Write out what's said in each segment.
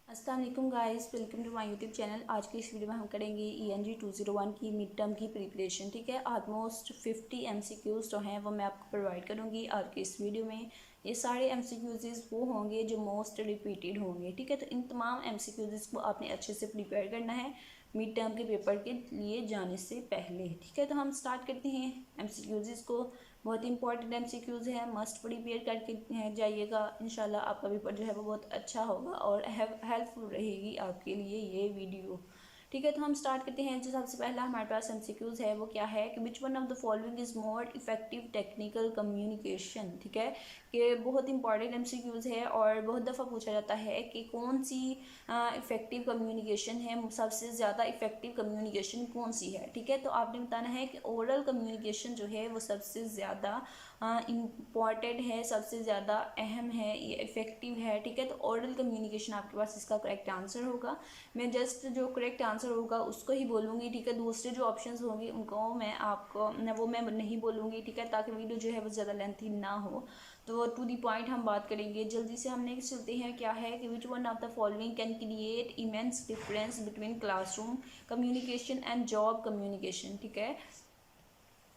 अस्सलाम वालेकुम guys, welcome to my YouTube channel. आज की इस वीडियो में हम करेंगे ENG 201 की मिड टर्म की प्रिपरेशन। ठीक है, ऑलमोस्ट 50 MCQs जो हैं वो मैं आपको प्रोवाइड करूँगी आज की इस वीडियो में। ये सारे MCQs वो होंगे जो मोस्ट रिपीटेड होंगे। ठीक है, तो इन तमाम MCQs को आपने अच्छे से प्रिपेयर करना है मिड टर्म के पेपर के लिए जाने से पहले। ठीक है, तो हम स्टार्ट करते हैं MCQs को। बहुत इंपॉर्टेंट MCQs है, मस्ट प्रिपेयर करके जाइएगा। इंशाल्लाह आपका पेपर जो है वो बहुत अच्छा होगा और हेल्पफुल रहेगी आपके लिए ये वीडियो। ठीक है, तो हम स्टार्ट करते हैं। जो सबसे पहला हमारे पास MCQs है वो क्या है कि which one of the following is more effective technical communication. ठीक है, कि बहुत इंपॉर्टेंट MCQs है और बहुत दफ़ा पूछा जाता है कि कौन सी इफ़ेक्टिव कम्युनिकेशन है, सबसे ज़्यादा इफ़ेक्टिव कम्युनिकेशन कौन सी है। ठीक है, तो आपने बताना है कि ओरल कम्युनिकेशन जो है वो सबसे ज़्यादा इम्पॉर्टेंट है, सबसे ज़्यादा अहम है, ये इफ़ेक्टिव है। ठीक है, तो ओरल कम्युनिकेशन आपके पास इसका करेक्ट आंसर होगा। मैं जस्ट जो करेक्ट आंसर होगा उसको ही बोलूँगी। ठीक है, दूसरे जो ऑप्शंस होंगे उनको मैं नहीं बोलूँगी। ठीक है, ताकि वीडियो जो है वो ज़्यादा लेंथी ना हो। तो टू दी पॉइंट हम बात करेंगे जल्दी से। हम नेक्स्ट चलते हैं, क्या है कि which one of the following can create immense difference between classroom communication and job communication. ठीक है,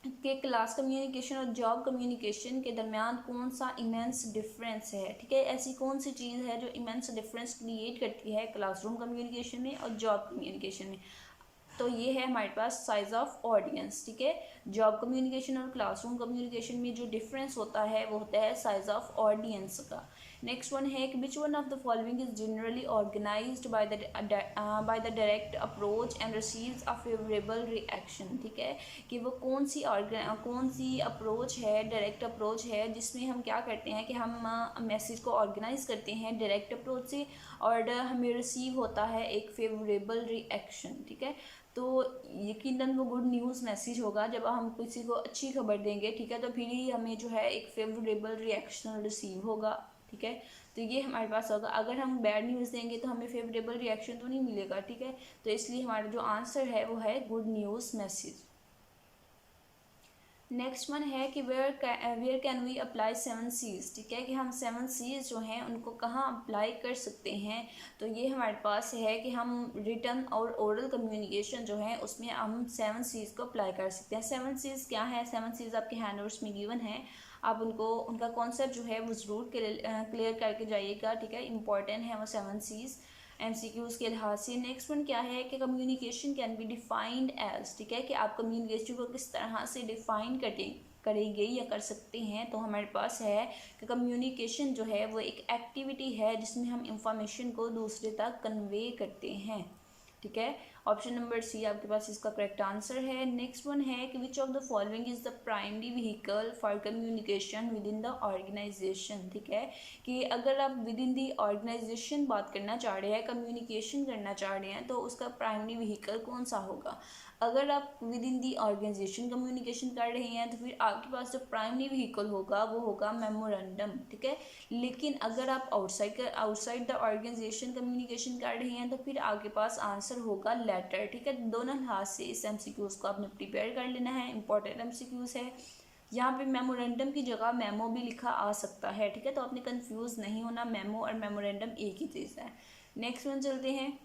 कि क्लास कम्युनिकेशन और जॉब कम्युनिकेशन के दरमियान कौन सा इमेंस डिफरेंस है। ठीक है, ऐसी कौन सी चीज़ है जो इमेंस डिफरेंस क्रिएट करती है क्लासरूम कम्युनिकेशन में और जॉब कम्युनिकेशन में। तो ये है हमारे पास साइज ऑफ ऑडियंस। ठीक है, जॉब कम्युनिकेशन और क्लासरूम कम्युनिकेशन में जो डिफरेंस होता है वो होता है साइज ऑफ ऑडियंस का। नेक्स्ट वन है कि which one of the following is generally organised by the direct approach and receives a favourable reaction. ठीक है, कि वो कौन सी अप्रोच है, डायरेक्ट अप्रोच है, जिसमें हम क्या करते हैं कि हम मैसेज को ऑर्गेनाइज करते हैं डायरेक्ट अप्रोच से और हमें रिसीव होता है एक फेवरेबल रिएक्शन। ठीक है, तो यकीनन वो गुड न्यूज़ मैसेज होगा जब हम किसी को अच्छी खबर देंगे। ठीक है, तो फिर ही हमें जो है एक फेवरेबल रिएक्शन रिसीव होगा। ठीक है, तो ये हमारे पास होगा। अगर हम बैड न्यूज़ देंगे तो हमें फेवरेबल रिएक्शन तो नहीं मिलेगा। ठीक है, तो इसलिए हमारा जो आंसर है वो है good news message. Next one है कि where can we apply 7 C's। ठीक है, कि हम 7 C's जो हैं उनको कहाँ अप्लाई कर सकते हैं। तो ये हमारे पास है कि हम रिटन और ओरल कम्युनिकेशन जो है उसमें हम 7 C's को अप्लाई कर सकते हैं। 7 C's क्या है? 7 C's आपके हैंडआउट्स में गिवन है, आप उनका कॉन्सेप्ट जो है वो ज़रूर क्लियर करके जाइएगा। ठीक है, इंपॉर्टेंट है वो 7 C's MCQs के लिहाज से। नेक्स्ट वन क्या है कि communication can be defined as. ठीक है, कि आप कम्युनिकेशन को किस तरह से डिफाइन करेंगे या कर सकते हैं। तो हमारे पास है कि कम्युनिकेशन जो है वो एक एक्टिविटी है जिसमें हम इंफॉर्मेशन को दूसरे तक कन्वे करते हैं। ठीक है, ऑप्शन नंबर सी आपके पास इसका करेक्ट आंसर है। नेक्स्ट वन है कि which of the following is the primary vehicle for communication within the organisation. ठीक है, कि अगर आप विद इन दी ऑर्गेनाइजेशन बात करना चाह रहे हैं, कम्युनिकेशन करना चाह रहे हैं, तो उसका प्राइमरी व्हीकल कौन सा होगा। अगर आप within the organisation communication कर रहे हैं तो फिर आपके पास जो प्राइमरी व्हीकल होगा वो होगा मेमोरेंडम। ठीक है, लेकिन अगर आप आउटसाइड द ऑर्गेनाइजेशन कम्युनिकेशन कर रहे हैं तो फिर आपके पास आंसर होगा लेटर। ठीक है, दोनों लिहाज से इस MCQs को आपने प्रिपेयर कर लेना है, इंपॉर्टेंट MCQs है। यहाँ पे मेमोरेंडम की जगह मेमो भी लिखा आ सकता है। ठीक है, तो आपने कंफ्यूज नहीं होना, मेमो और मेमोरेंडम एक ही चीज़ है। नेक्स्ट वन चलते हैं,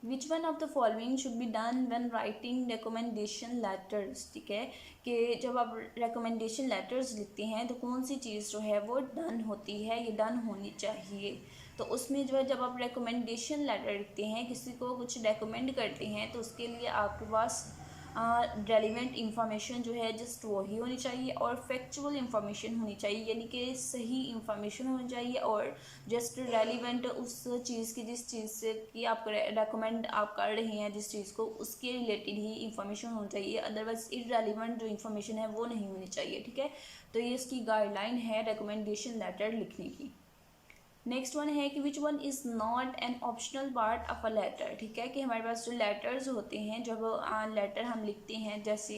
विच one of the following should be done when writing recommendation letters. ठीक है, कि जब आप रिकमेंडेशन लेटर्स लिखते हैं तो कौन सी चीज़ जो है वो डन होती है, ये डन होनी चाहिए। तो उसमें जो है जब आप रिकमेंडेशन लेटर लिखते हैं, किसी को कुछ रेकमेंड करते हैं, तो उसके लिए आपके पास रेलिवेंट इंफॉर्मेशन जो है जस्ट वही होनी चाहिए और फैक्चुअल इंफॉर्मेशन होनी चाहिए, यानी कि सही इंफॉर्मेशन होनी चाहिए और जस्ट रेलिवेंट उस चीज़ की, जिस चीज़ से कि आप रेकमेंड आप कर रहे हैं जिस चीज़ को, उसके रिलेटेड ही इंफॉर्मेशन होनी चाहिए। अदरवाइज इररेलेवेंट जो इंफॉर्मेशन है वो नहीं होनी चाहिए। ठीक है, तो ये इसकी गाइडलाइन है रिकमेंडेशन लेटर लिखने की। नेक्स्ट वन है कि which one is not an optional part of a letter. ठीक है, कि हमारे पास जो लेटर्स होते हैं, जब लेटर हम लिखते हैं, जैसे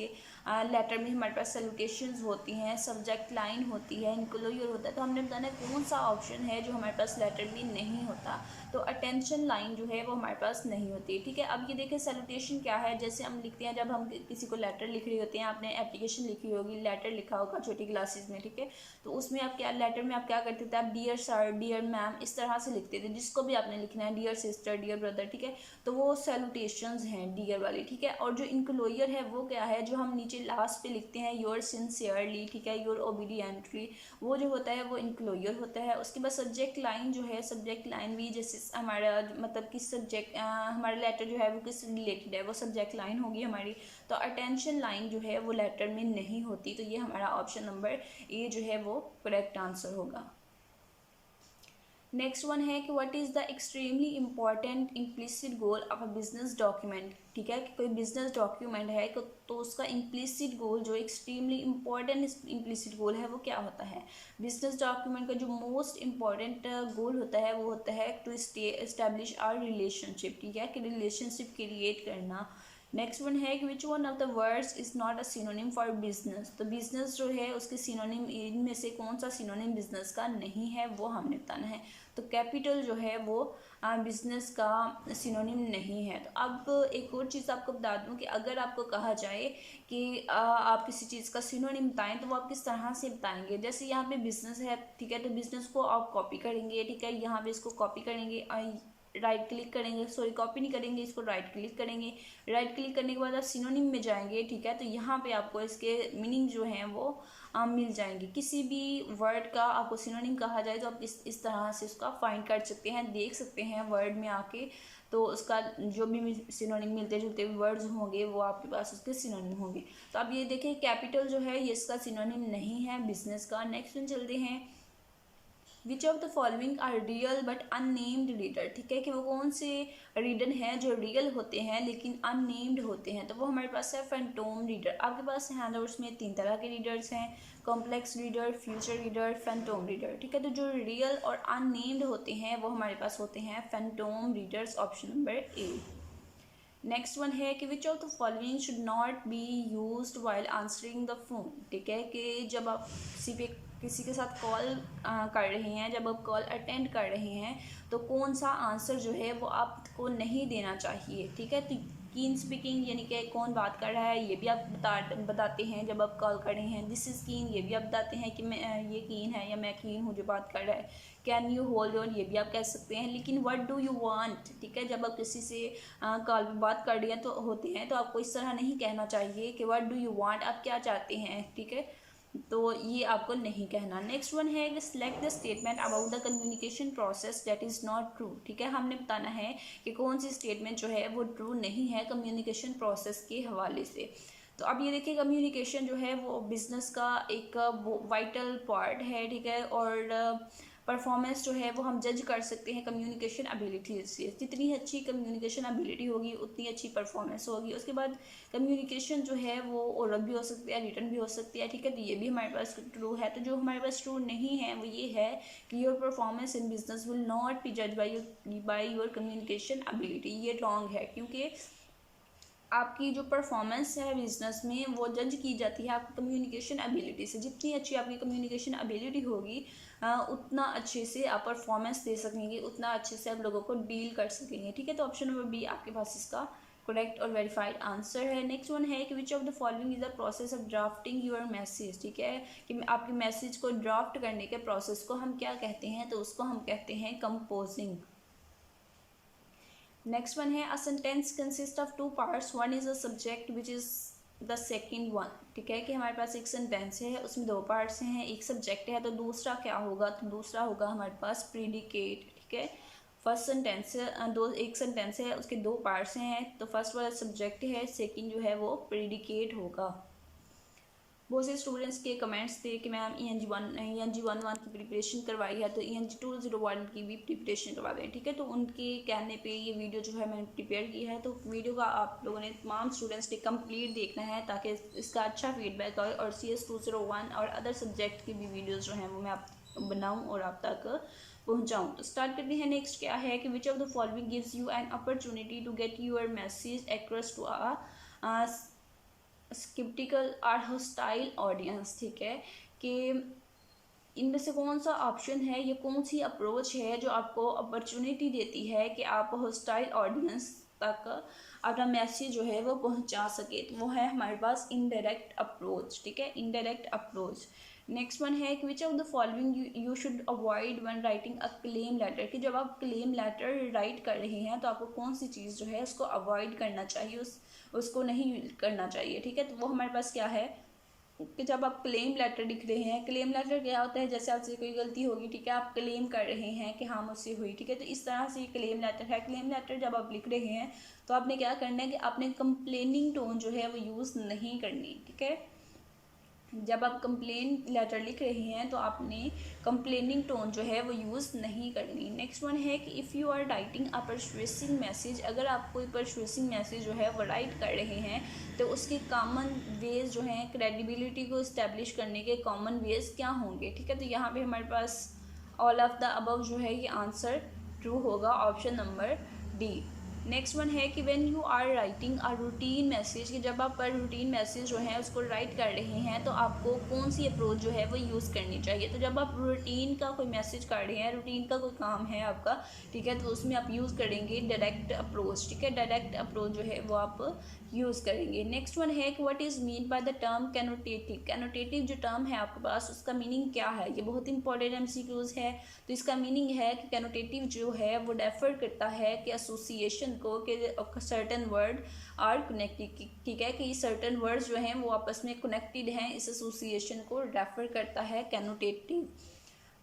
लेटर में हमारे पास सैल्यूटेशंस होती हैं, सब्जेक्ट लाइन होती है, इंक्लोजर होता है, तो हमने बताना है कौन सा ऑप्शन है जो हमारे पास लेटर में नहीं होता। तो अटेंशन लाइन जो है वो हमारे पास नहीं होती। ठीक है, अब ये देखें सैल्यूटेशन क्या है। जैसे हम लिखते हैं, जब हम किसी को लेटर लिख रहे होते हैं, आपने एप्लीकेशन लिखी होगी, लेटर लिखा होगा छोटी क्लासेस में। ठीक है, तो उसमें आप क्या, लेटर में आप क्या करते थे, आप डियर सर, डियर मैम इस तरह से लिखते थे, जिसको भी आपने लिखना है डियर सिस्टर, डियर ब्रदर, ठीक है, तो वो सैल्यूटेशंस हैं डियर वाली, ठीक है। और जो इंक्लोयर है वो क्या है, जो हम नीचे लास्ट पे लिखते हैं योर सिंसियरली, ठीक है, योर ओबीडियंटली, वो जो होता है वो इंक्लोयर होता है। उसके बाद सब्जेक्ट लाइन जो है, सब्जेक्ट लाइन भी जैसे हमारा मतलब किस सब्जेक्ट हमारा लेटर जो है वो किस रिलेटेड है, वो सब्जेक्ट लाइन होगी हमारी। तो अटेंशन लाइन जो है वो लेटर में नहीं होती, तो ये हमारा ऑप्शन नंबर ए जो है वो करेक्ट आंसर होगा। नेक्स्ट वन है कि what is the extremely important implicit goal of a business document, ठीक है, कि कोई बिजनेस डॉक्यूमेंट है तो उसका इम्प्लिसिट गोल, जो एक्सट्रीमली इम्पॉर्टेंट इम्प्लिसिट गोल है वो क्या होता है। बिजनेस डॉक्यूमेंट का जो मोस्ट इम्पॉर्टेंट गोल होता है वो होता है टू एस्टैब्लिश आवर रिलेशनशिप, ठीक है, कि रिलेशनशिप क्रिएट करना। नेक्स्ट वन है कि which one of the words is not a synonym for business, तो बिजनेस जो है उसके सिनोनिम इनमें से कौन सा सिनोनिम बिजनेस का नहीं है वो हमने बताना है। तो कैपिटल जो है वो बिजनेस का सिनोनिम नहीं है। तो अब एक और चीज़ आपको बता दूं कि अगर आपको कहा जाए कि आप किसी चीज़ का सिनोनिम बताएं तो वो आप किस तरह से बताएंगे। जैसे यहाँ पे बिजनेस है, ठीक है, तो बिजनेस को आप कॉपी करेंगे, ठीक है, यहाँ पे इसको कॉपी करेंगे, राइट क्लिक करेंगे, सॉरी कॉपी नहीं करेंगे, इसको राइट क्लिक करेंगे। राइट क्लिक करने के बाद आप सिनोनिम में जाएंगे, ठीक है, तो यहाँ पे आपको इसके मीनिंग जो हैं वो मिल जाएंगे। किसी भी वर्ड का आपको सिनोनिम कहा जाए तो आप इस तरह से उसका फाइंड कर सकते हैं, देख सकते हैं वर्ड में आके, तो उसका जो भी सिनोनिम मिलते जुलते वर्ड्स होंगे वो आपके पास उसके सिनोनिम होंगे। तो अब ये देखिए कैपिटल जो है ये इसका सिनोनिम नहीं है बिजनेस का। नेक्स्ट में चलते हैं, which of the following are real but unnamed reader, ठीक है, कि वो कौन से रीडर हैं जो रियल होते हैं लेकिन अननेम्ड होते हैं। तो वो हमारे पास है फैंटोम रीडर। आपके पास हैं उसमें 3 तरह के रीडर्स हैं, complex reader, future reader, phantom reader, ठीक है। तो जो रियल और अननेम्ड होते हैं वो हमारे पास होते हैं phantom readers, option number A. Next one है कि which of the following should not be used while answering the phone, ठीक है, कि जब आप किसी के साथ कॉल कर रहे हैं, जब आप कॉल अटेंड कर रहे हैं तो कौन सा आंसर जो है वो आपको नहीं देना चाहिए, ठीक है। तो कीन स्पीकिंग यानी कि कौन बात कर रहा है ये भी आप बताते हैं जब आप कॉल कर रहे हैं। दिस इज़ कीन ये भी आप बताते हैं कि मैं ये कीन है या मैं कीन हूँ जो बात कर रहा है। कैन यू होल्ड ऑन ये भी आप कह सकते हैं। लेकिन व्हाट डू यू वांट, ठीक है, जब आप किसी से कॉल पर बात कर रहे हैं तो होते हैं तो आपको इस तरह नहीं कहना चाहिए कि व्हाट डू यू वांट, आप क्या चाहते हैं, ठीक है, तो ये आपको नहीं कहना। नेक्स्ट वन है कि select the statement about the communication process that is not true, ठीक है, हमने बताना है कि कौन सी स्टेटमेंट जो है वो ट्रू नहीं है कम्युनिकेशन प्रोसेस के हवाले से। तो अब ये देखिए कम्युनिकेशन जो है वो बिजनेस का एक वाइटल पार्ट है, ठीक है, और परफॉर्मेंस जो है वो हम जज कर सकते हैं कम्युनिकेशन एबिलिटी से। जितनी अच्छी कम्युनिकेशन एबिलिटी होगी उतनी अच्छी परफॉर्मेंस होगी। उसके बाद कम्युनिकेशन जो है वो ओरल भी हो सकती है, रिटन भी हो सकती है, ठीक है, तो ये भी हमारे पास ट्रू है। तो जो हमारे पास ट्रू नहीं है वो ये है कि your performance in business will not be जज बाय योर कम्युनिकेशन एबिलिटी, ये रॉन्ग है, क्योंकि आपकी जो परफॉर्मेंस है बिजनेस में वो जज की जाती है आपकी कम्युनिकेशन एबिलिटी से। जितनी अच्छी आपकी कम्युनिकेशन एबिलिटी होगी उतना अच्छे से आप परफॉर्मेंस दे सकेंगे, उतना अच्छे से आप लोगों को डील कर सकेंगे, ठीक है। तो ऑप्शन नंबर बी आपके पास इसका करेक्ट और वेरीफाइड आंसर है। नेक्स्ट वन है कि which of the following is the process of drafting your message, ठीक है, कि आपके मैसेज को ड्राफ्ट करने के प्रोसेस को हम क्या कहते हैं, तो उसको हम कहते हैं कंपोजिंग। नेक्स्ट वन है a sentence consist of 2 parts, one is a subject which is the second one, ठीक है, कि हमारे पास एक सेंटेंस है उसमें 2 पार्ट्स हैं, एक सब्जेक्ट है, तो दूसरा क्या होगा, तो दूसरा होगा हमारे पास प्रीडिकेट, ठीक है। फर्स्ट सेंटेंस एक सेंटेंस है उसके 2 पार्ट्स हैं, तो फर्स्ट वाला सब्जेक्ट है, सेकंड जो है वो प्रीडिकेट होगा। बहुत से स्टूडेंट्स के कमेंट्स थे कि मैम ENG-11 की प्रिपरेशन करवाई है तो ENG-201 की भी प्रिपरेशन करवा दें, ठीक है। तो उनके कहने पे ये वीडियो जो है मैंने प्रिपेयर की है, तो वीडियो का आप लोगों ने तमाम स्टूडेंट्स ने कंप्लीट देखना है ताकि इसका अच्छा फीडबैक आए और CS-201 और अदर सब्जेक्ट की भी वीडियोज़ जो हैं वो मैं आप बनाऊँ और आप तक पहुँचाऊँ। तो स्टार्ट करते हैं। नेक्स्ट क्या है कि which of the following gives you an opportunity to get your message across to a sceptical और हॉस्टाइल ऑडियंस, ठीक है, कि इनमें से कौन सा ऑप्शन है, ये कौन सी अप्रोच है जो आपको अपॉर्चुनिटी देती है कि आप हॉस्टाइल ऑडियंस तक अपना मैसेज जो है वो पहुंचा सके। तो वो है हमारे पास इनडायरेक्ट अप्रोच, ठीक है, इनडायरेक्ट अप्रोच। नेक्स्ट वन है कि which of the following you should avoid when writing a claim letter, कि जब आप क्लेम लेटर राइट कर रहे हैं तो आपको कौन सी चीज़ जो है उसको अवॉइड करना चाहिए, उसको नहीं करना चाहिए। ठीक है, तो वो हमारे पास क्या है कि जब आप क्लेम लेटर लिख रहे हैं, क्लेम लेटर क्या होता है, जैसे आपसे कोई गलती होगी, ठीक है, आप क्लेम कर रहे हैं कि हाँ मुझसे हुई, ठीक है, तो इस तरह से क्लेम लेटर है। क्लेम लेटर जब आप लिख रहे हैं तो आपने क्या करना है कि आपने कंप्लेनिंग टोन जो है वो यूज़ नहीं करनी। ठीक है, जब आप कंप्लेन लेटर लिख रहे हैं तो आपने कंप्लेनिंग टोन जो है वो यूज़ नहीं करनी। नेक्स्ट वन है कि if you are writing a persuading message, अगर आप कोई परसुएसिंग मैसेज जो है वो राइट कर रहे हैं तो उसके कॉमन वेज जो हैं, क्रेडिबिलिटी को इस्टेब्लिश करने के कॉमन वेज क्या होंगे। ठीक है, तो यहाँ पे हमारे पास ऑल ऑफ द अबव जो है ये आंसर ट्रू होगा, option number D. Next one है कि when you are writing a routine message, कि जब आप पर रूटीन मैसेज जो है उसको राइट कर रहे हैं तो आपको कौन सी अप्रोच जो है वो यूज़ करनी चाहिए। तो जब आप रूटीन का कोई मैसेज कर रहे हैं, रूटीन का कोई काम है आपका, ठीक है, तो उसमें आप यूज़ करेंगे डायरेक्ट अप्रोच। ठीक है, डायरेक्ट अप्रोच जो है वो आप यूज़ करेंगे। नेक्स्ट वन है कि what is mean by the term connotative, connotative जो टर्म है आपके पास उसका मीनिंग क्या है, ये बहुत इंपॉर्टेंट MCQs है। तो इसका मीनिंग है कि कैनोटेटिव जो है वो रेफर करता है कि एसोसिएशन को, कि सर्टेन वर्ड आर कनेक्टेड। ठीक है, कि सर्टेन वर्ड्स जो हैं वो आपस में कनेक्टेड हैं, इस एसोसिएशन को रेफर करता है कैनोटेटिव।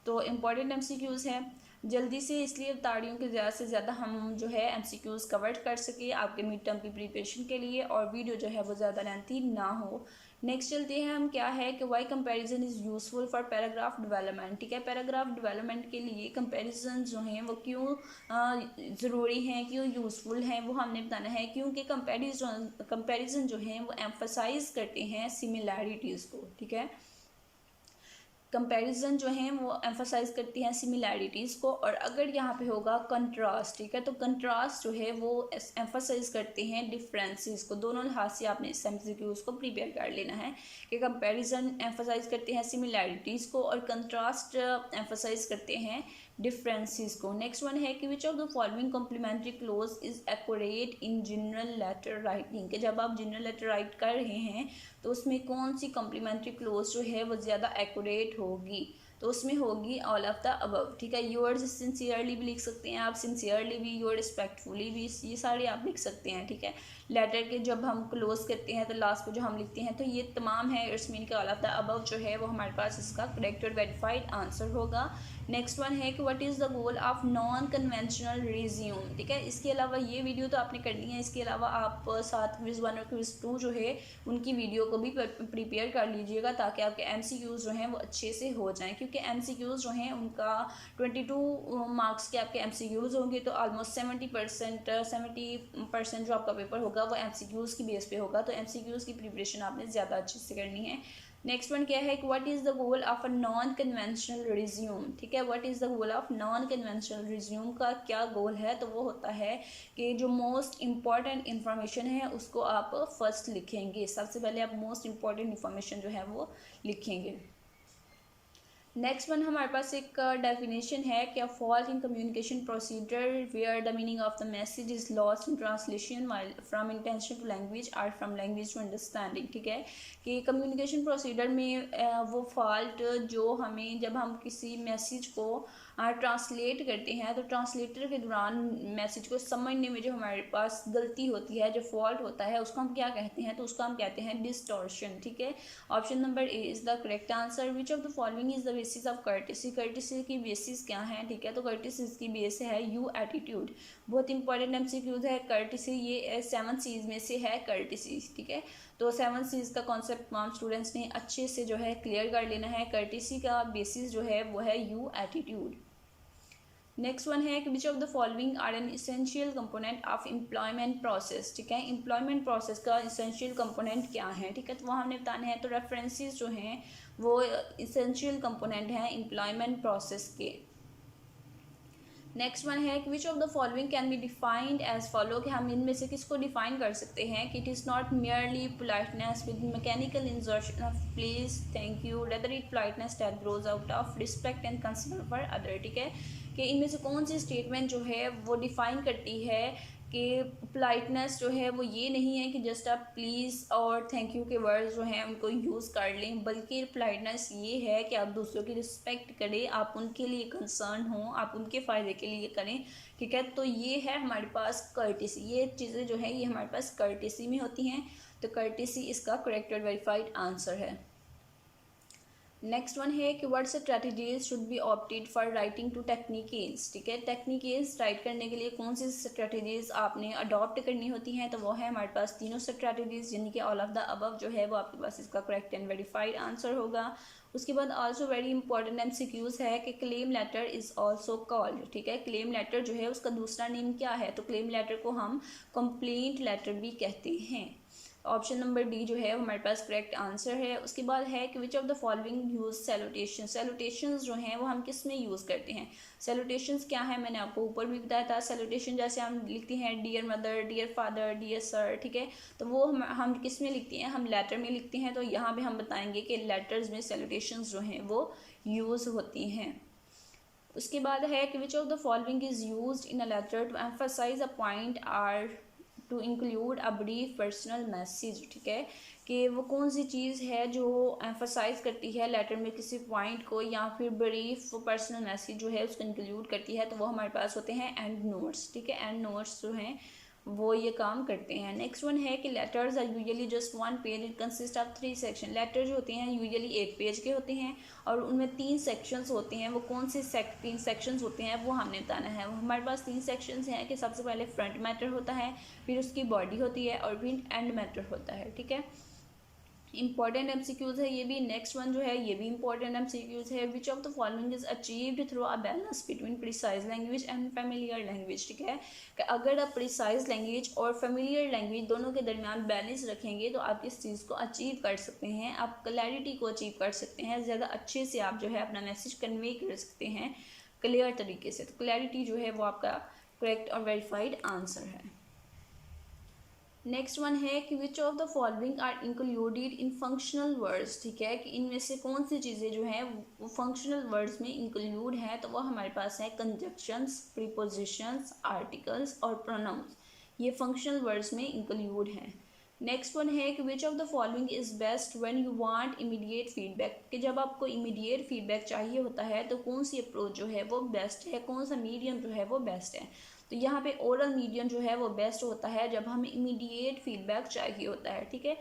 तो इम्पॉर्टेंट MCQs है, जल्दी से इसलिए बता रही हूँ कि ज़्यादा से ज़्यादा हम जो है MCQs कवर कर सके आपके मिड टर्म की प्रिपरेशन के लिए, और वीडियो जो है वो ज़्यादा लेंथी ना हो। नेक्स्ट चलते हैं हम, क्या है कि why comparison is useful for paragraph development. ठीक है, पैराग्राफ डेवलपमेंट के लिए कंपैरिजन जो हैं वो क्यों ज़रूरी हैं, क्यों यूज़फुल हैं, वो हमने बताना है। क्योंकि कंपैरिजन जो हैं वो एम्फसाइज करते हैं सिमिलैरिटीज़ को। ठीक है, कंपैरिजन जो हैं वो एम्फसाइज करती हैं सिमिलैरिटीज़ को, और अगर यहाँ पे होगा कंट्रास्ट, ठीक है, तो कंट्रास्ट जो है वो एम्फसाइज करते हैं डिफरेंसेस को। दोनों लिहाज से आपने इस MCQs को प्रिपेयर कर लेना है कि कंपैरिजन एम्फसाइज करते हैं सिमिलैरिटीज़ को और कंट्रास्ट एम्फसाइज करते हैं डिफरेंसेस को। नेक्स्ट वन है कि which of the following complimentary close is accurate in general letter writing, कि जब आप जनरल लेटर राइट कर रहे हैं तो उसमें कौन सी कॉम्प्लीमेंट्री क्लोज जो है वो ज़्यादा एक्यूरेट होगी, तो उसमें होगी ऑल ऑफ द अबव। ठीक है, योर्स सिंसियरली भी लिख सकते हैं आप, सिंसियरली भी, योर रिस्पेक्टफुली भी, ये सारे आप लिख सकते हैं। ठीक है, लेटर के जब हम क्लोज करते हैं तो लास्ट पे जो हम लिखते हैं, तो ये तमाम है, इट्स मीन का ऑल ऑफ द अबव जो है वो हमारे पास इसका करेक्ट और वेरीफाइड आंसर होगा। नेक्स्ट वन है कि what is the goal of non conventional resume. ठीक है, इसके अलावा ये वीडियो तो आपने करनी है, इसके अलावा आप साथ क्विज़ 1 और क्विज़ 2 जो है उनकी वीडियो को भी प्रिपेयर कर लीजिएगा, ताकि आपके MCQs जो हैं वो अच्छे से हो जाएं। क्योंकि MCQs जो हैं उनका 22 मार्क्स के आपके MCQs होंगे, तो ऑलमोस्ट 70% जो आपका पेपर होगा वो MCQs की बेस पे होगा। तो MCQs की प्रिपरेशन आपने ज़्यादा अच्छे से करनी है। नेक्स्ट वन क्या है कि what is the goal of a non conventional resume. ठीक है, what is the goal of non conventional resume का क्या गोल है, तो वो होता है कि जो मोस्ट इम्पॉर्टेंट इन्फॉर्मेशन है उसको आप फर्स्ट लिखेंगे, सबसे पहले आप मोस्ट इम्पॉर्टेंट इन्फॉर्मेशन जो है वो लिखेंगे। नेक्स्ट वन हमारे पास एक डेफिनेशन है कि fault in communication procedure where the meaning of the message is lost in translation from intention to language और फ्रॉम लैंग्वेज टू अंडरस्टैंडिंग। ठीक है, कि कम्युनिकेशन प्रोसीजर में वो फॉल्ट जो हमें जब हम किसी मैसेज को ट्रांसलेट करते हैं तो ट्रांसलेटर के दौरान मैसेज को समझने में जो हमारे पास गलती होती है, जो फॉल्ट होता है, उसको हम क्या कहते हैं, तो उसको हम कहते हैं डिस्टॉर्शन। ठीक है, option number A is the correct answer. Which of the following is the basis of courtesy, courtesy की बेसिस क्या है। ठीक है, तो कर्टेसी की बेस है यू एटीट्यूड, बहुत इंपॉर्टेंट MCQs है कर्टेसी, ये 7 C's में से है कर्टेसी। ठीक है, तो 7 C's का कॉन्सेप्ट तमाम स्टूडेंट्स ने अच्छे से जो है क्लियर कर लेना है। कर्टेसी का बेसिस जो है वो है यू एटीट्यूड। नेक्स्ट वन है कि which of the following are an essential component of employment process. ठीक है, एम्प्लॉयमेंट प्रोसेस का इसेंशियल कंपोनेंट क्या है। ठीक है, तो वहाँ हमने बताना है, तो रेफरेंसेस जो हैं वो इसेंशियल कंपोनेंट हैं एम्प्लॉयमेंट प्रोसेस के। नेक्स्ट वन है कि which of the following can be defined as follow, कि हम इनमें से किसको डिफाइन कर सकते हैं कि it is not merely politeness with mechanical इंजर्शन of please, thank you, rather it politeness that grows out of respect and concern for other. ठीक है, कि इनमें से कौन सी स्टेटमेंट जो है वो डिफ़ाइन करती है कि पोलाइटनेस जो है वो ये नहीं है कि जस्ट आप प्लीज़ और थैंक यू के वर्ड्स जो हैं उनको यूज़ कर लें, बल्कि पोलाइटनेस ये है कि आप दूसरों की रिस्पेक्ट करें, आप उनके लिए कंसर्न हों, आप उनके फ़ायदे के लिए करें, ठीक है। तो ये है हमारे पास कर्टेसी, ये चीज़ें जो है ये हमारे पास कर्टेसी में होती हैं। तो कर्टेसी इसका करेक्ट और वेरीफाइड आंसर है। नेक्स्ट वन है कि what strategies should be opted for writing to technicals, ठीक है। टेक्निकेल्स राइट करने के लिए कौन सी स्ट्रैटेजीज आपने अडॉप्ट करनी होती हैं, तो वो है हमारे पास तीनों स्ट्रैटेजीज, यानी कि ऑल ऑफ द अबव जो है वो आपके पास इसका करेक्ट एंड वेरीफाइड आंसर होगा। उसके बाद आल्सो वेरी इंपॉर्टेंट MCQs है कि claim letter is also called, ठीक है। क्लेम लेटर जो है उसका दूसरा नेम क्या है, तो क्लेम लेटर को हम कंप्लेंट लेटर भी कहते हैं। ऑप्शन नंबर डी जो है हमारे पास करेक्ट आंसर है। उसके बाद है कि which of the following use salutation, salutations जो हैं वो हम किस में यूज़ करते हैं। सैल्यूटेशंस क्या है, मैंने आपको ऊपर भी बताया था। सैल्यूटेशन जैसे हम लिखते हैं dear mother, dear father, dear sir, ठीक है, तो वो हम किस में लिखते हैं, हम लेटर में लिखते हैं। तो यहाँ पे हम बताएंगे कि लेटर्स में सैल्यूटेशंस जो हैं वो यूज़ होती हैं। उसके बाद है कि which of the following is used in a letter to emphasise a point or to include a brief personal message, ठीक है, कि वो कौन सी चीज़ है जो एम्फसाइज करती है लेटर में किसी पॉइंट को, या फिर ब्रीफ पर्सनल मैसेज जो है उसको इंक्लूड करती है, तो वो हमारे पास होते हैं एंड नोट्स, ठीक है। एंड नोट्स जो हैं वो ये काम करते हैं। नेक्स्ट वन है कि letters are usually just one page, it consist of 3 section. Letter जो होते हैं यूजुअली एक पेज के होते हैं और उनमें 3 सेक्शंस होते हैं। वो कौन से 3 सेक्शंस होते हैं वो हमने बताना है। हमारे पास 3 सेक्शंस हैं कि सबसे पहले फ्रंट मैटर होता है, फिर उसकी बॉडी होती है और फिर एंड मैटर होता है, ठीक है। इंपॉर्टेंट MCQs है ये भी। नेक्स्ट वन जो है ये भी इंपॉर्टेंट MCQs है। Which of the following is achieved through a balance between precise language and familiar language, ठीक है, कि अगर आप प्रिसाइज लैंग्वेज और फेमिलियर लैंग्वेज दोनों के दरमियान बैलेंस रखेंगे तो आप इस चीज़ को अचीव कर सकते हैं, आप क्लैरिटी को अचीव कर सकते हैं, ज़्यादा अच्छे से आप जो है अपना मैसेज कन्वे कर सकते हैं क्लियर तरीके से। तो क्लैरिटी जो है वो आपका करेक्ट और वेरीफाइड आंसर है। नेक्स्ट वन है कि which of the following are included in functional words, ठीक है, कि इनमें से कौन सी चीज़ें जो हैं वो फंक्शनल वर्ड्स में इंक्लूड हैं, तो वो हमारे पास है कंजक्शंस, प्रीपोजिशंस, आर्टिकल्स और प्रोनाउंस, ये फंक्शनल वर्ड्स में इंक्लूड हैं। नेक्स्ट वन है कि which of the following is best when you want immediate feedback, कि जब आपको इमीडिएट फीडबैक चाहिए होता है तो कौन सी अप्रोच जो है वो बेस्ट है, कौन सा मीडियम जो है वो बेस्ट है। तो यहाँ पे ओरल मीडियम जो है वो बेस्ट होता है जब हमें इमीडिएट फीडबैक चाहिए होता है, ठीक है।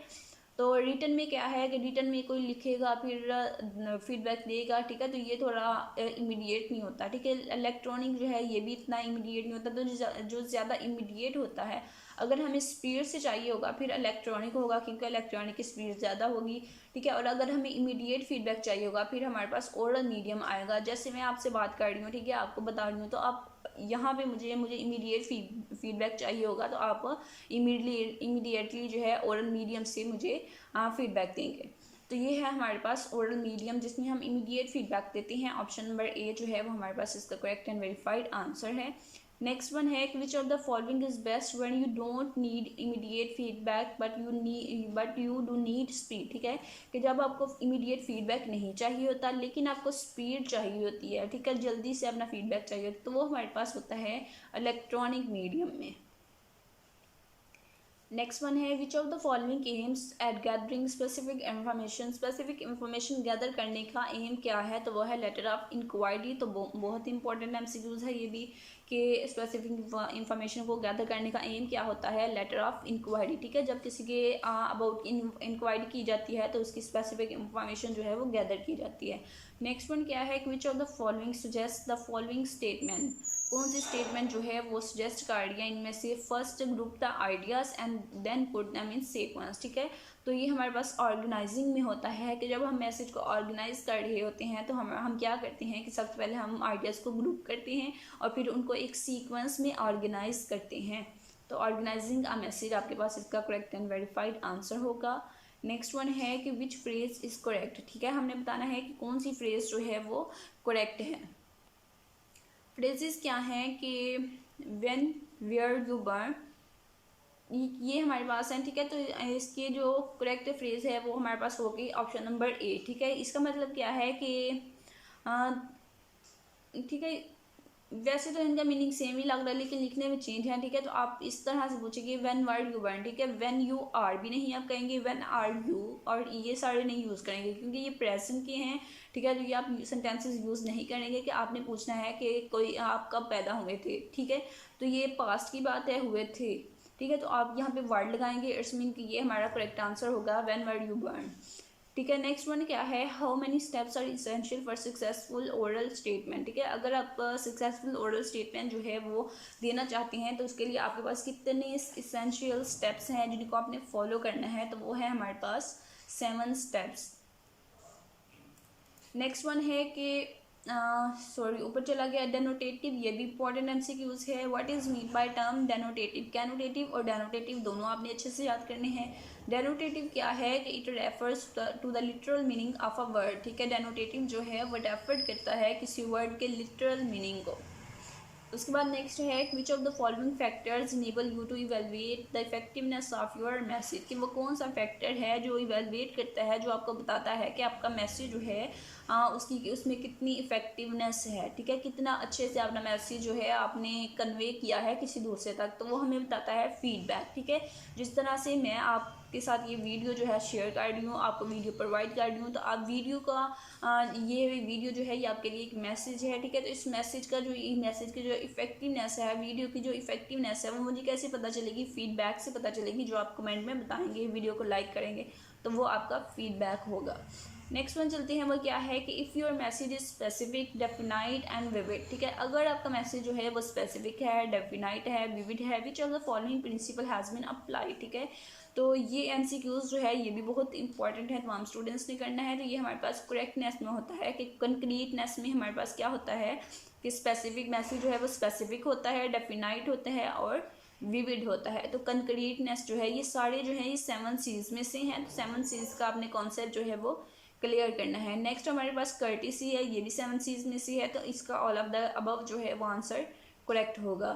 तो रिटन में क्या है कि रिटन में कोई लिखेगा फिर फीडबैक देगा, ठीक है, तो ये थोड़ा इमीडिएट नहीं होता, ठीक है। इलेक्ट्रॉनिक जो है ये भी इतना इमीडिएट नहीं होता। तो जो ज़्यादा इमीडिएट होता है, अगर हमें स्पीड से चाहिए होगा फिर इलेक्ट्रॉनिक होगा, क्योंकि इलेक्ट्रॉनिक की स्पीड ज़्यादा होगी, ठीक है। और अगर हमें इमीडिएट फीडबैक चाहिए होगा फिर हमारे पास ओरल मीडियम आएगा। जैसे मैं आपसे बात कर रही हूँ, ठीक है, आपको बता रही हूँ, तो आप यहाँ पे मुझे इमीडिएट फीडबैक चाहिए होगा तो आप इमीडिएटली जो है ओरल मीडियम से मुझे फीडबैक देंगे। तो ये है हमारे पास ओरल मीडियम जिसमें हम इमीडिएट फीडबैक देते हैं। ऑप्शन नंबर ए जो है वो हमारे पास इसका करेक्ट एंड वेरीफाइड आंसर है। नेक्स्ट वन है कि which of the following is best when you don't need immediate feedback but you do need speed, ठीक है, कि जब आपको इमीडिएट फीडबैक नहीं चाहिए होता लेकिन आपको स्पीड चाहिए होती है, ठीक है, जल्दी से अपना फीडबैक चाहिए होता है, तो वो हमारे पास होता है इलेक्ट्रॉनिक मीडियम में। नेक्स्ट वन है which of the following aims at gathering specific information, specific information gather करने का एम क्या है, तो वो है लेटर ऑफ इंक्वायरी। तो बहुत इंपॉर्टेंट MCQs है ये भी कि स्पेसिफिक इंफॉर्मेशन को गैदर करने का एम क्या होता है, लेटर ऑफ इंक्वायरी, ठीक है। जब किसी के अबाउट इंक्वायरी की जाती है तो उसकी स्पेसिफिक इंफॉर्मेशन जो है वो गैदर की जाती है। नेक्स्ट वन क्या है कि which of the following suggest the following statement, कौन सी स्टेटमेंट जो है वो सजेस्ट कर रही है इनमें से, first group the ideas and then put them in sequence, ठीक है। तो ये हमारे पास ऑर्गेनाइजिंग में होता है कि जब हम मैसेज को ऑर्गेनाइज कर रहे होते हैं तो हम क्या करते हैं कि सबसे पहले हम आइडियाज़ को ग्रुप करते हैं और फिर उनको एक सीक्वेंस में ऑर्गेनाइज करते हैं। तो ऑर्गेनाइजिंग अ मैसेज आपके पास इसका करेक्ट एंड वेरीफाइड आंसर होगा। नेक्स्ट वन है कि विच फ्रेज इज़ करेक्ट, ठीक है, हमने बताना है कि कौन सी फ्रेज जो है वो करेक्ट है। फ्रेजेस क्या हैं कि व्हेन, वेयर, यू, बर्न, ये हमारे पास हैं, ठीक है। तो इसके जो करेक्ट फ्रेज है वो हमारे पास होगी ऑप्शन नंबर ए, ठीक है। इसका मतलब क्या है कि ठीक है, वैसे तो इनका मीनिंग सेम ही लग रहा है लेकिन लिखने में चेंज है, ठीक है। तो आप इस तरह से पूछेंगे व्हेन वर यू बर्न, ठीक है। व्हेन यू आर भी नहीं आप कहेंगे, व्हेन आर यू, और ये सारे नहीं यूज़ करेंगे क्योंकि ये प्रेजेंट के हैं, ठीक है। तो ये आप सेंटेंसेस यूज़ नहीं करेंगे कि आपने पूछना है कि कोई आप कब पैदा हुए थे, ठीक है। तो ये पास्ट की बात है, हुए थे, ठीक है। तो आप यहाँ पे वर्ड लगाएंगे, इट्स मीन कि ये हमारा करेक्ट आंसर होगा व्हेन वर यू बर्न, ठीक है। नेक्स्ट वन क्या है, how many steps are essential for successful oral statement, ठीक है। अगर आप सक्सेसफुल ओरल स्टेटमेंट जो है वो देना चाहते हैं तो उसके लिए आपके पास कितने इसेंशियल स्टेप्स हैं जिनको आपने फॉलो करना है, तो वो है हमारे पास 7 स्टेप्स। नेक्स्ट वन है कि सॉरी ऊपर चला गया, डेनोटेटिव, ये भी इंपॉर्टेंट एमसीक्यूज है। What is mean by term denotative, connotative और डेनोटेटिव दोनों आपने अच्छे से याद करने हैं। डेनोटेटिव क्या है कि it refers to the literal meaning of a word, ठीक है। डेनोटेटिव जो है वो रेफर करता है किसी वर्ड के लिटरल मीनिंग को। उसके बाद नेक्स्ट है which of the following factors enable you to evaluate the effectiveness of your message, कि वो कौन सा फैक्टर है जो इवेलुएट करता है, जो आपको बताता है कि आपका मैसेज जो है उसकी उसमें कितनी इफेक्टिवनेस है, ठीक है। कितना अच्छे से अपना मैसेज जो है आपने कन्वे किया है किसी दूसरे तक, तो वो हमें बताता है फीडबैक, ठीक है। जिस तरह से मैं आपके साथ ये वीडियो जो है शेयर कर रही हूँ, आपको वीडियो प्रोवाइड कर रही हूँ, तो आप वीडियो का ये वीडियो जो है ये आपके लिए एक मैसेज है, ठीक है। तो इस मैसेज का जो मैसेज की जो इफेक्टिवनेस है, वीडियो की जो इफेक्टिवनेस है, वो मुझे कैसे पता चलेगी, फीडबैक से पता चलेगी, जो आप कमेंट में बताएंगे, वीडियो को लाइक करेंगे तो वो आपका फीडबैक होगा। नेक्स्ट वन चलते हैं, वो क्या है कि if your message is specific, definite and vivid, ठीक है। अगर आपका मैसेज जो है वो स्पेसिफिक है, डेफिनाइट है, विविड है, which of the following principle has been applied, ठीक है। तो ये एमसीक्यूज जो है ये भी बहुत इंपॉर्टेंट है, तमाम स्टूडेंट्स ने करना है। तो ये हमारे पास करेक्टनेस में होता है कि कंक्रीटनेस में हमारे पास क्या होता है कि स्पेसिफिक मैसेज जो है वो स्पेसिफिक होता है, डेफिनाइट होता है और विविड होता है। तो कंक्रीटनेस जो है ये सारे जो है ये 7 C's में से हैं। तो 7 C's का आपने कॉन्सेप्ट जो है वो क्लियर करना है। नेक्स्ट हमारे पास कर्टिसी है, ये भी 7 C's में से है, तो इसका ऑल ऑफ द अबव जो है वो आंसर करेक्ट होगा।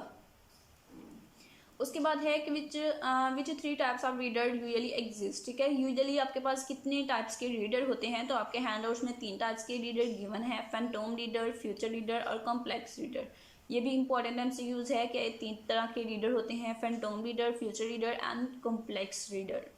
उसके बाद है कि विच 3 types of reader usually exist, ठीक है। यूजुअली आपके पास कितने टाइप्स के रीडर होते हैं, तो आपके हैंडआउट्स में 3 टाइप्स के रीडर गिवन है, फैंटोम रीडर, फ्यूचर रीडर और कॉम्प्लेक्स रीडर। ये भी इंपॉर्टेंट एमसीक्यूज है कि 3 तरह के रीडर होते हैं, phantom reader, future reader and complex reader.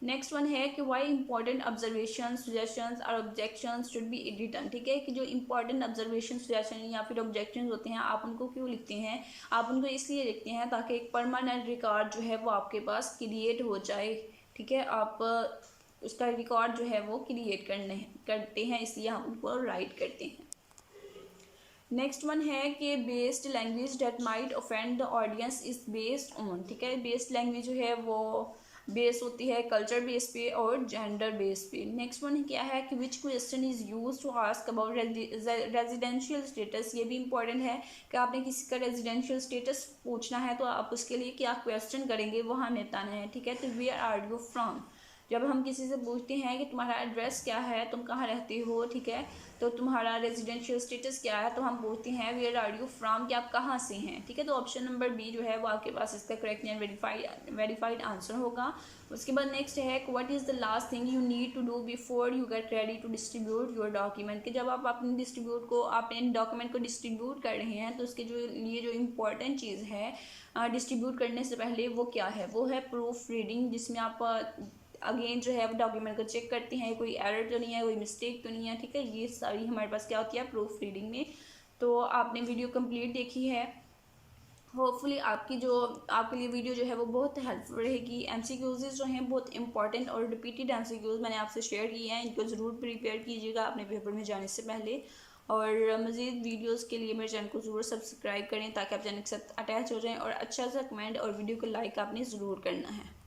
Next one है कि वाई इंपॉर्टेंट ऑब्जर्वेशन, सजेशंस और ऑब्जेक्शंस शुड बी रिटन, ठीक है। कि जो इंपॉर्टेंट ऑब्जर्वेशन, सजेशन या फिर ऑब्जेक्शंस होते हैं आप उनको क्यों लिखते हैं, आप उनको इसलिए लिखते हैं ताकि एक परमानेंट रिकॉर्ड जो है वो आपके पास क्रिएट हो जाए, ठीक है। आप उसका रिकॉर्ड जो है वो क्रिएट करते हैं, इसलिए हम उनको राइट करते हैं। नेक्स्ट वन है कि based language that might offend the audience is based on, ठीक है। बेस्ड लैंग्वेज जो है वो बेस होती है कल्चर बेस पे और जेंडर बेस पे। नेक्स्ट वन क्या है कि which question is use to ask about residential status, ये भी इंपॉर्टेंट है कि आपने किसी का रेजिडेंशियल स्टेटस पूछना है तो आप उसके लिए क्या क्वेश्चन करेंगे वो हमें बताना है, ठीक है। तो वेयर आर यू फ्रॉम, जब हम किसी से पूछते हैं कि तुम्हारा एड्रेस क्या है, तुम कहाँ रहते हो, ठीक है, तो तुम्हारा रेजिडेंशियल स्टेटस क्या है, तो हम पूछते हैं वेयर आर यू फ्रॉम, कि आप कहाँ से हैं, ठीक है। तो ऑप्शन नंबर बी जो है वो आपके पास इसका करेक्ट एंड वेरीफाइड आंसर होगा। उसके बाद नेक्स्ट है what is the last thing you need to do before you get ready to distribute your document, कि जब आप अपने डॉक्यूमेंट को डिस्ट्रीब्यूट कर रहे हैं तो उसके जो लिए जो इम्पोर्टेंट चीज़ है डिस्ट्रीब्यूट करने से पहले वो क्या है, वो है प्रूफ रीडिंग, जिसमें आप अगेन जो है डॉक्यूमेंट को चेक करते हैं कोई एरर तो नहीं है, कोई मिस्टेक तो नहीं है, ठीक है। ये सारी हमारे पास क्या होती है प्रूफ रीडिंग में। तो आपने वीडियो कंप्लीट देखी है, होपफुली आपके लिए वीडियो जो है वो बहुत हेल्पफुल रहेगी। एमसीक्यूज जो हैं बहुत इंपॉर्टेंट और रिपीटेड एमसीक्यूज मैंने आपसे शेयर किए हैं, इनको ज़रूर प्रिपेयर कीजिएगा अपने पेपर में जाने से पहले। और मज़ीद वीडियोस के लिए मेरे चैनल को ज़रूर सब्सक्राइब करें ताकि आप चैनल के साथ अटैच हो जाएं, और अच्छा सा कमेंट और वीडियो को लाइक आपने ज़रूर करना है।